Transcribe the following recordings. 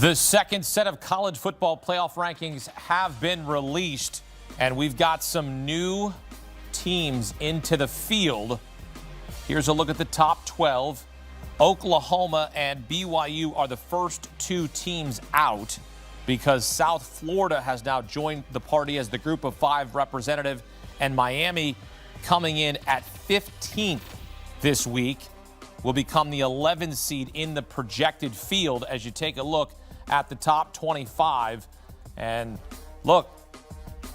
The second set of college football playoff rankings have been released, and we've got some new teams into the field. Here's a look at the top 12. Oklahoma and BYU are the first two teams out because South Florida has now joined the party as the group of five representative, and Miami, coming in at 15th this week, will become the 11th seed in the projected field as you take a look at the top 25. And look,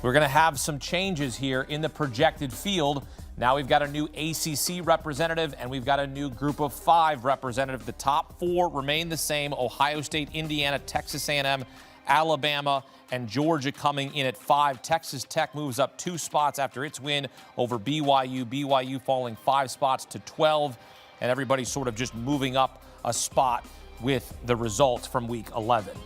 we're going to have some changes here in the projected field. Now we've got a new ACC representative and we've got a new group of five representative. The top four remain the same: Ohio State, Indiana, Texas A&M, Alabama, and Georgia coming in at 5. Texas Tech moves up 2 spots after its win over BYU. BYU falling 5 spots to 12, and everybody's sort of just moving up a spot with the results from week 11.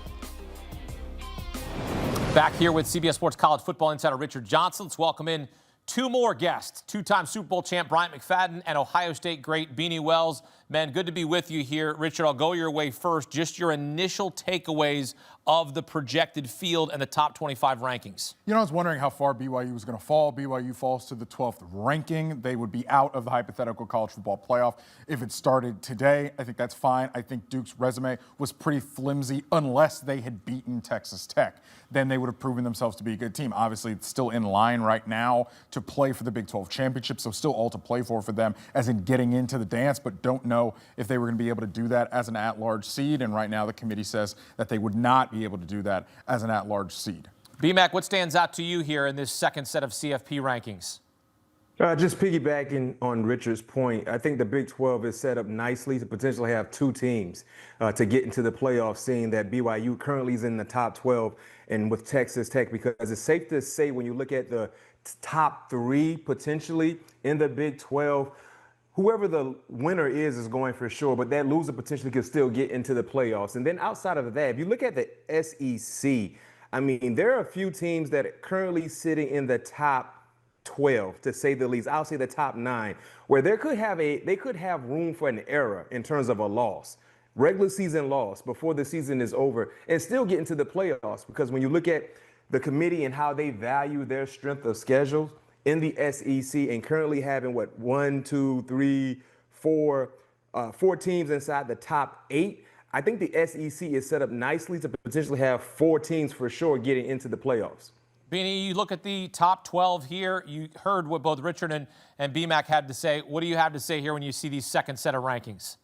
Back here with CBS Sports college football insider Richard Johnson. Let's welcome in two more guests: two-time Super Bowl champ Bryant McFadden and Ohio State great Beanie Wells. Men, good to be with you here. Richard, I'll go your way first. Just your initial takeaways of the projected field and the top 25 rankings. You know, I was wondering how far BYU was going to fall. BYU falls to the 12th ranking. They would be out of the hypothetical college football playoff if it started today. I think that's fine. I think Duke's resume was pretty flimsy unless they had beaten Texas Tech. Then they would have proven themselves to be a good team. Obviously, it's still in line right now to play for the Big 12 championship, so still all to play for them, as in getting into the dance, but don't know if they were going to be able to do that as an at-large seed. And right now the committee says that they would not be able to do that as an at-large seed. BMAC, what stands out to you here in this second set of CFP rankings? Just piggybacking on Richard's point, I think the Big 12 is set up nicely to potentially have two teams to get into the playoffs, seeing that BYU currently is in the top 12 and with Texas Tech, because it's safe to say when you look at the top 3 potentially in the Big 12, whoever the winner is going for sure, but that loser potentially could still get into the playoffs. And then outside of that, if you look at the SEC, I mean, there are a few teams that are currently sitting in the top 12, to say the least. I'll say the top 9, where they could have room for an error in terms of a loss, regular season loss before the season is over, and still get into the playoffs. Because when you look at the committee and how they value their strength of schedule in the SEC, and currently having four teams inside the top 8, I think the SEC is set up nicely to potentially have 4 teams for sure getting into the playoffs. Beanie, you look at the top 12 here. You heard what both Richard and BMAC had to say. What do you have to say here when you see these second set of rankings?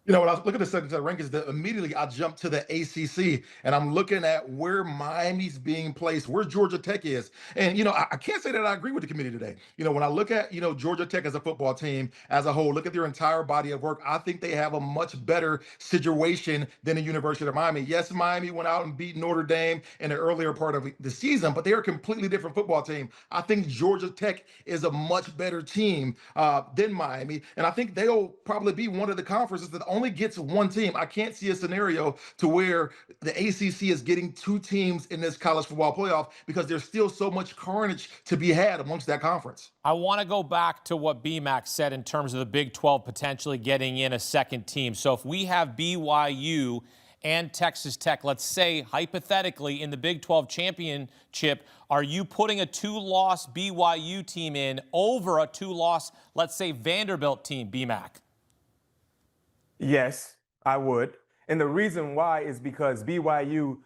You know, when I look at the second set of rankings, immediately I jump to the ACC, and I'm looking at where Miami's being placed, where Georgia Tech is. And, you know, I can't say that I agree with the committee today. You know, when I look at, Georgia Tech as a football team as a whole, look at their entire body of work, I think they have a much better situation than the University of Miami. Yes, Miami went out and beat Notre Dame in the earlier part of the season, but they're a completely different football team. I think Georgia Tech is a much better team than Miami, and I think they'll probably be one of the conferences that only gets one team. I can't see a scenario to where the ACC is getting 2 teams in this college football playoff, because there's still so much carnage to be had amongst that conference. I want to go back to what BMAC said in terms of the Big 12 potentially getting in a second team. So if we have BYU and Texas Tech, let's say hypothetically in the Big 12 championship, are you putting a 2-loss BYU team in over a 2-loss, let's say, Vanderbilt team, BMAC? Yes, I would. And the reason why is because BYU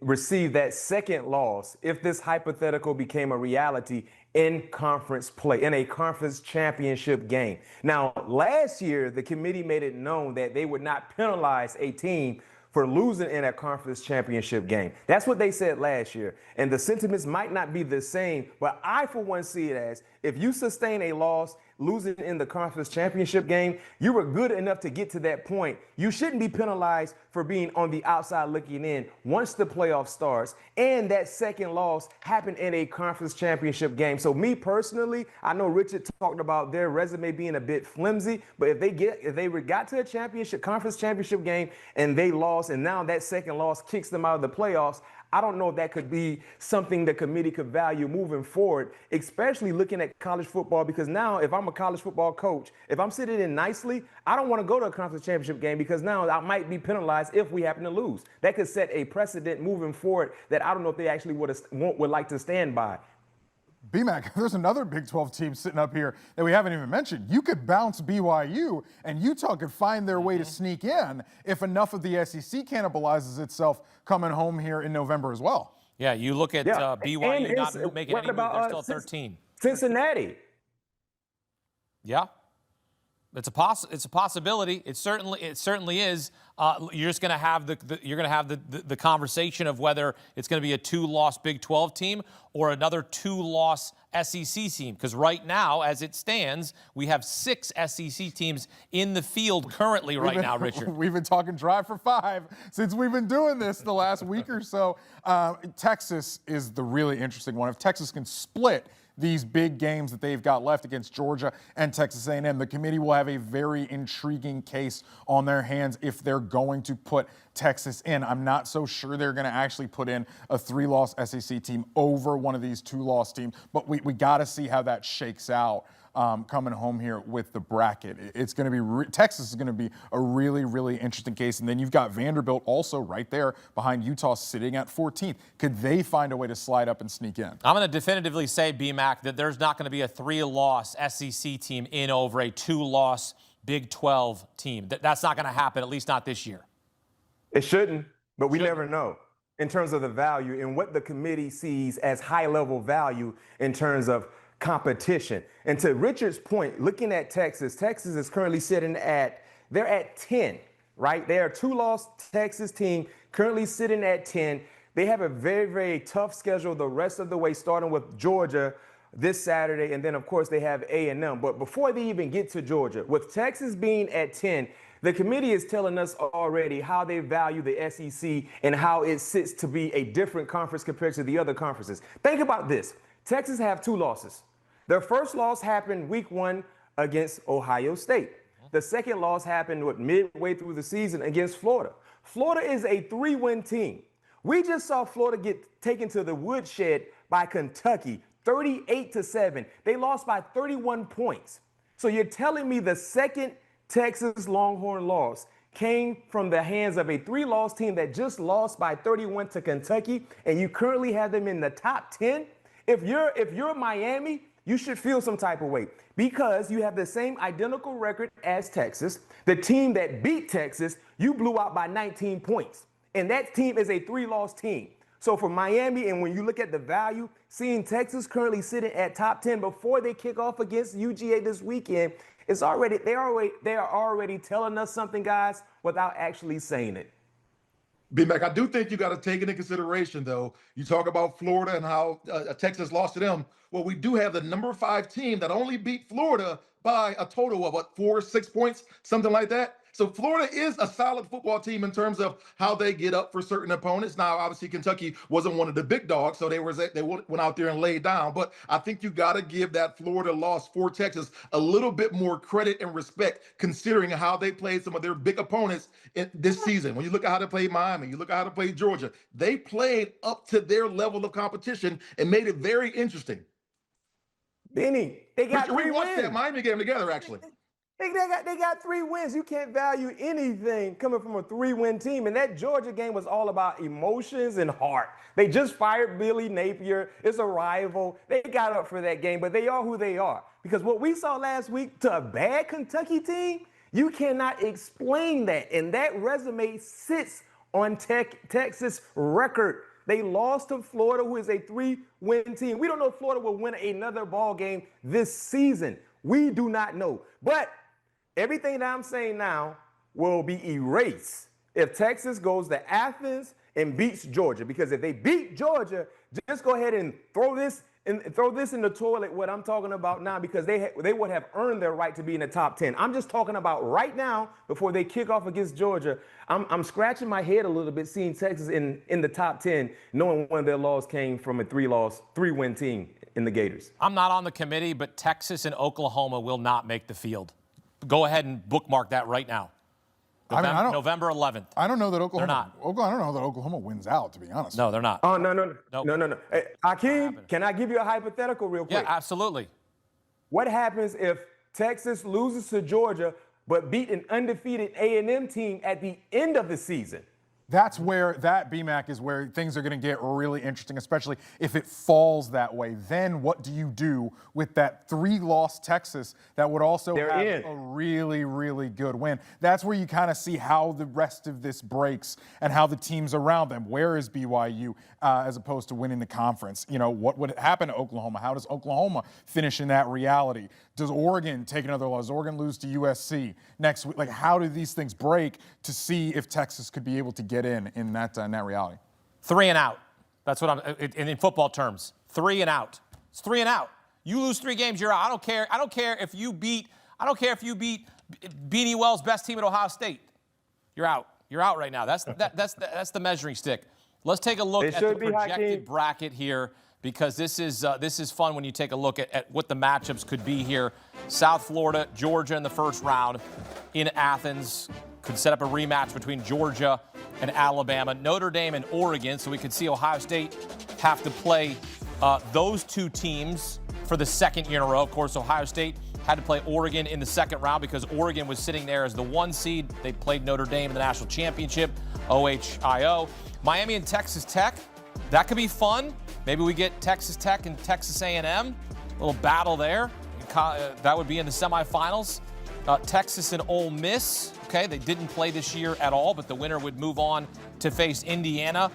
received that second loss if this hypothetical became a reality in conference play, in a conference championship game. Now, last year, the committee made it known that they would not penalize a team for losing in a conference championship game. That's what they said last year. And the sentiments might not be the same, but I, for one, see it as if you sustain a loss, losing in the conference championship game, you were good enough to get to that point. You shouldn't be penalized for being on the outside looking in once the playoff starts. And that second loss happened in a conference championship game. So me personally, I know Richard talked about their resume being a bit flimsy, but if they got to a conference championship game and they lost, and now that second loss kicks them out of the playoffs, I don't know if that could be something the committee could value moving forward, especially looking at college football, because now if I'm a college football coach, if I'm sitting in nicely, I don't want to go to a conference championship game because now I might be penalized if we happen to lose. That could set a precedent moving forward that I don't know if they actually would like to stand by. BMAC, there's another Big 12 team sitting up here that we haven't even mentioned. You could bounce BYU, and Utah could find their way to sneak in if enough of the SEC cannibalizes itself coming home here in November as well. Yeah, you look at BYU not making any move. They're still 13. Cincinnati. Yeah. It's a possibility. It certainly is. You're just going to have the conversation of whether it's going to be a 2-loss Big 12 team or another 2-loss SEC team. Because right now, as it stands, we have 6 SEC teams in the field currently now, Richard. We've been talking Drive for 5 since we've been doing this the last week or so. Texas is the really interesting one. If Texas can split these big games that they've got left against Georgia and Texas A&M, the committee will have a very intriguing case on their hands if they're going to put Texas in. I'm not so sure they're going to actually put in a 3-loss SEC team over one of these 2-loss teams, but we got to see how that shakes out coming home here with the bracket. It's going to be Texas is going to be a really, really interesting case. And then you've got Vanderbilt also right there behind Utah sitting at 14th. Could they find a way to slide up and sneak in? I'm going to definitively say, BMAC, that there's not going to be a 3-loss SEC team in over a 2-loss Big 12 team. That's not going to happen, at least not this year. It shouldn't, but we never know in terms of the value and what the committee sees as high-level value in terms of competition. And to Richard's point, looking at Texas is currently sitting they're at 10, right? They are a 2-loss Texas team currently sitting at 10. They have a very, very tough schedule the rest of the way, starting with Georgia this Saturday. And then, of course, they have A&M. But before they even get to Georgia, with Texas being at 10, the committee is telling us already how they value the SEC and how it sits to be a different conference compared to the other conferences. Think about this. Texas have 2 losses. Their first loss happened week 1 against Ohio State. The second loss happened midway through the season against Florida. Florida is a 3-win team. We just saw Florida get taken to the woodshed by Kentucky, 38-7. They lost by 31 points. So you're telling me the second Texas Longhorn loss came from the hands of a 3-loss team that just lost by 31 to Kentucky, and you currently have them in the top 10? If you're Miami, you should feel some type of way because you have the same identical record as Texas. The team that beat Texas, you blew out by 19 points. And that team is a 3-loss team. So for Miami, and when you look at the value, seeing Texas currently sitting at top 10 before they kick off against UGA this weekend, they are already telling us something, guys, without actually saying it. B-Mac, I do think you got to take into consideration, though. You talk about Florida and how Texas lost to them. Well, we do have the number 5 team that only beat Florida by a total of, 4 or 6 points, something like that. So Florida is a solid football team in terms of how they get up for certain opponents. Now, obviously, Kentucky wasn't one of the big dogs, so they went out there and laid down. But I think you got to give that Florida loss for Texas a little bit more credit and respect, considering how they played some of their big opponents this season. When you look at how they played Miami, you look at how they played Georgia, they played up to their level of competition and made it very interesting. Beanie, they got 3 wins. We watched that Miami game together, actually. They got 3 wins. You can't value anything coming from a 3-win team. And that Georgia game was all about emotions and heart. They just fired Billy Napier. It's a rival. They got up for that game, but they are who they are. Because what we saw last week to a bad Kentucky team, you cannot explain that. And that resume sits on Texas' record. They lost to Florida, who is a 3-win team. We don't know if Florida will win another ball game this season. We do not know. But everything that I'm saying now will be erased if Texas goes to Athens and beats Georgia. Because if they beat Georgia, just go ahead and throw this in the toilet, what I'm talking about now, because they would have earned their right to be in the top 10. I'm just talking about right now before they kick off against Georgia. I'm scratching my head a little bit seeing Texas in the top 10, knowing one of their losses came from a 3-win team in the Gators. I'm not on the committee, but Texas and Oklahoma will not make the field. Go ahead and bookmark that right now. November 11th. I don't know that Oklahoma. They're not. I don't know that Oklahoma wins out, to be honest. No, they're not. Oh, no. Nope. No. Hey, Hakeem, can I give you a hypothetical real quick? Yeah, absolutely. What happens if Texas loses to Georgia but beat an undefeated A&M team at the end of the season? That's where BMAC is where things are going to get really interesting, especially if it falls that way. Then what do you do with that 3-loss Texas that would also have a really, really good win? That's where you kind of see how the rest of this breaks and how the teams around them. Where is BYU as opposed to winning the conference? You know, what would happen to Oklahoma? How does Oklahoma finish in that reality? Does Oregon take another loss? Does Oregon lose to USC next week? Like, how do these things break to see if Texas could be able to get in that reality? 3 and out. That's what I'm in football terms. 3 and out. It's 3 and out. You lose 3 games, you're out. I don't care if you beat Beanie Wells' best team at Ohio State. You're out. You're out right now. That's the measuring stick. Let's take a look at the projected bracket here, because this is fun when you take a look at what the matchups could be here. South Florida, Georgia in the first round in Athens. Could set up a rematch between Georgia and Alabama. Notre Dame and Oregon, so we could see Ohio State have to play those 2 teams for the second year in a row. Of course, Ohio State had to play Oregon in the second round because Oregon was sitting there as the 1 seed. They played Notre Dame in the national championship, OHIO. Miami and Texas Tech, that could be fun. Maybe we get Texas Tech and Texas A&M, a little battle there. That would be in the semifinals. Texas and Ole Miss, okay, they didn't play this year at all, but the winner would move on to face Indiana.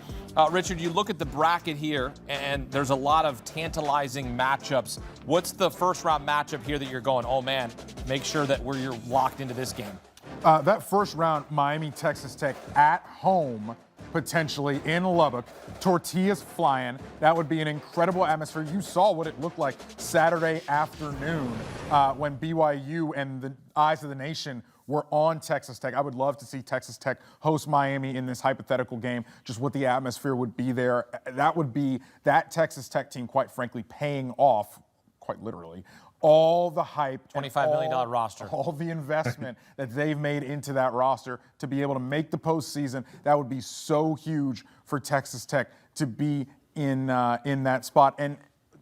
Richard, you look at the bracket here, and there's a lot of tantalizing matchups. What's the first-round matchup here that you're going, oh, man, make sure that you're locked into this game? That first round, Miami, Texas Tech at home, potentially in Lubbock. Tortillas flying. That would be an incredible atmosphere. You saw what it looked like Saturday afternoon when BYU and the eyes of the nation were on Texas Tech. I would love to see Texas Tech host Miami in this hypothetical game, just what the atmosphere would be there. That would be that Texas Tech team, quite frankly, paying off, quite literally, all the hype, $25 million roster, all the investment that they've made into that roster to be able to make the postseason. That would be so huge for Texas Tech to be in that spot. And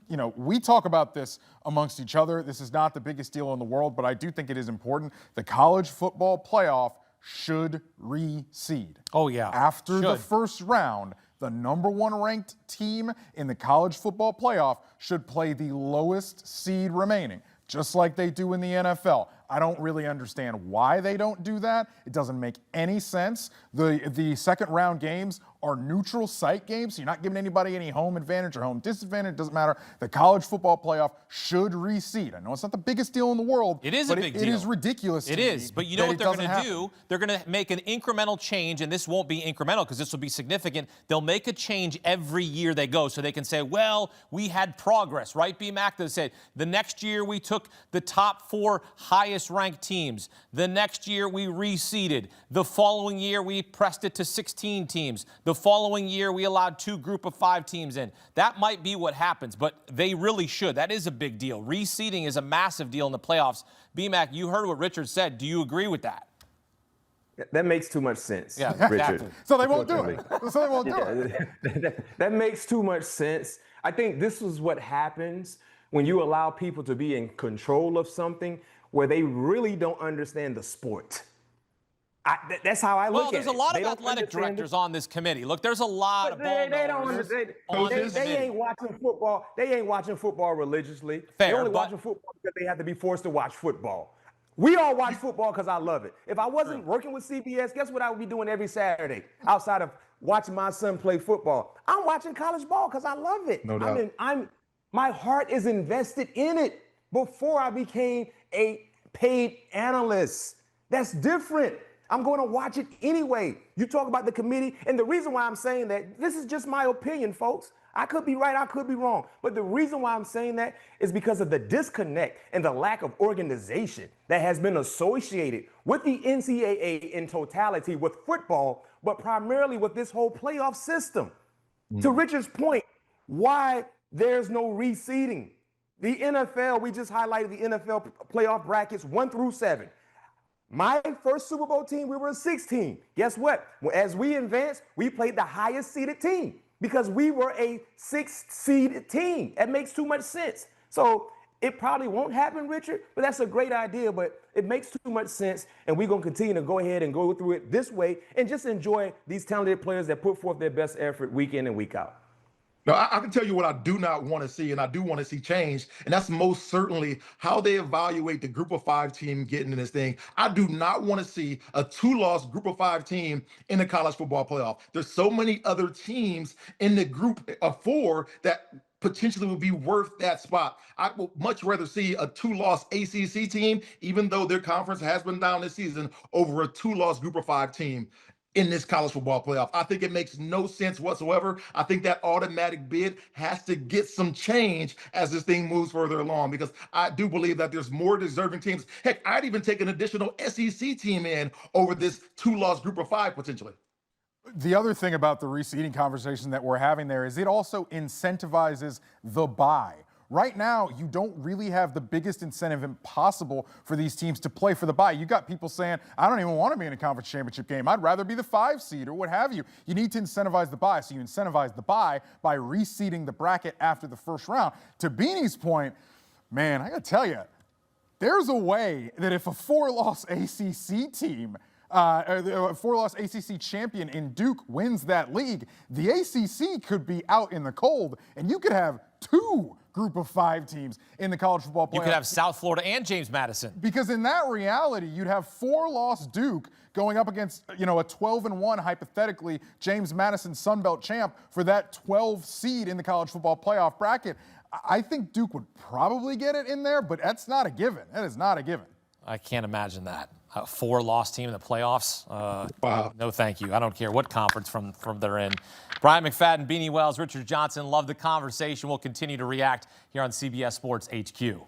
you know, we talk about this amongst each other. This is not the biggest deal in the world, but I do think it is important. The college football playoff should reseed. Oh yeah. After the first round, the number 1 ranked team in the college football playoff should play the lowest seed remaining, just like they do in the NFL. I don't really understand why they don't do that. It doesn't make any sense. The second round games are neutral site games, so you're not giving anybody any home advantage or home disadvantage. It doesn't matter. The college football playoff should reseed. I know it's not the biggest deal in the world. It is a big deal. It is ridiculous. It is, but you know what they're going to do? They're going to make an incremental change, and this won't be incremental because this will be significant. They'll make a change every year they go, so they can say, well, we had progress, right, BMAC? They say the next year we took the top 4 highest ranked teams. The next year we reseeded. The following year we pressed it to 16 teams. The following year we allowed 2 group of 5 teams in. That might be what happens, but they really should. That is a big deal. Reseeding is a massive deal in the playoffs. BMAC, you heard what Richard said. Do you agree with that? That makes too much sense, yeah, Richard. Exactly. So they won't do it. So they won't do it. That makes too much sense. I think this is what happens when you allow people to be in control of something where they really don't understand the sport. That's how I look at it. Well, there's a lot of athletic directors on this committee. Look, there's a lot of ball they don't understand. They ain't watching football. They ain't watching football religiously. Fair, they're only watching football because they have to be forced to watch football. We all watch football because I love it. If I wasn't working with CBS, guess what I would be doing every Saturday outside of watching my son play football? I'm watching college ball because I love it. No doubt. My heart is invested in it before I became a paid analyst. That's different. I'm going to watch it anyway. You talk about the committee, and the reason why I'm saying that, this is just my opinion, folks. I could be right, I could be wrong. But the reason why I'm saying that is because of the disconnect and the lack of organization that has been associated with the NCAA in totality, with football, but primarily with this whole playoff system. To Richard's point, why there's no reseeding. The NFL, we just highlighted the NFL playoff brackets 1 through 7. My first Super Bowl team, we were a 16. Guess what? As we advanced, we played the highest seeded team because we were a 6th seeded team. That makes too much sense. So it probably won't happen, Richard, but that's a great idea, but it makes too much sense, and we're going to continue to go ahead and go through it this way and just enjoy these talented players that put forth their best effort week in and week out. Now, I can tell you what I do not want to see, and I do want to see change, and that's most certainly how they evaluate the Group of 5 team getting in this thing. I do not want to see a 2-loss Group of 5 team in the college football playoff. There's so many other teams in the Group of 4 that potentially would be worth that spot. I would much rather see a 2-loss ACC team, even though their conference has been down this season, over a 2-loss Group of 5 team in this college football playoff. I think it makes no sense whatsoever. I think that automatic bid has to get some change as this thing moves further along, because I do believe that there's more deserving teams. Heck, I'd even take an additional SEC team in over this 2-loss Group of 5 potentially. The other thing about the reseeding conversation that we're having there is it also incentivizes the bye. Right now, you don't really have the biggest incentive possible for these teams to play for the bye. You got people saying, I don't even want to be in a conference championship game. I'd rather be the 5 seed or what have you. You need to incentivize the bye. So you incentivize the bye by reseeding the bracket after the first round. To Beanie's point, man, I got to tell you, there's a way that if a 4-loss ACC team a 4-loss ACC champion in Duke wins that league, the ACC could be out in the cold, and you could have 2 Group of 5 teams in the college football playoff. You could have South Florida and James Madison. Because in that reality, you'd have 4-loss Duke going up against, a 12-1, hypothetically, James Madison Sunbelt champ for that 12 seed in the college football playoff bracket. I think Duke would probably get it in there, but that's not a given. That is not a given. I can't imagine that. A 4-loss team in the playoffs? Wow. No, thank you. I don't care what conference from they're in. Bryant McFadden, Beanie Wells, Richard Johnson, love the conversation. We'll continue to react here on CBS Sports HQ.